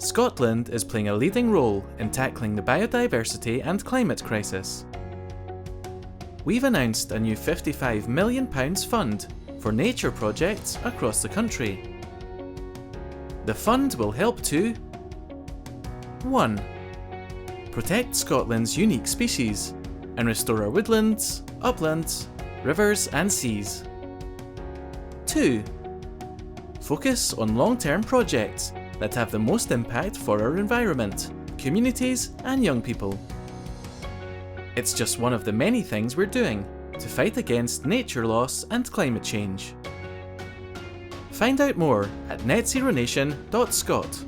Scotland is playing a leading role in tackling the biodiversity and climate crisis. We've announced a new £55 million fund for nature projects across the country. The fund will help to 1. Protect Scotland's unique species and restore our woodlands, uplands, rivers and seas. 2. Focus on long-term projects that have the most impact for our environment, communities and young people. It's just one of the many things we're doing to fight against nature loss and climate change. Find out more at netzeronation.scot.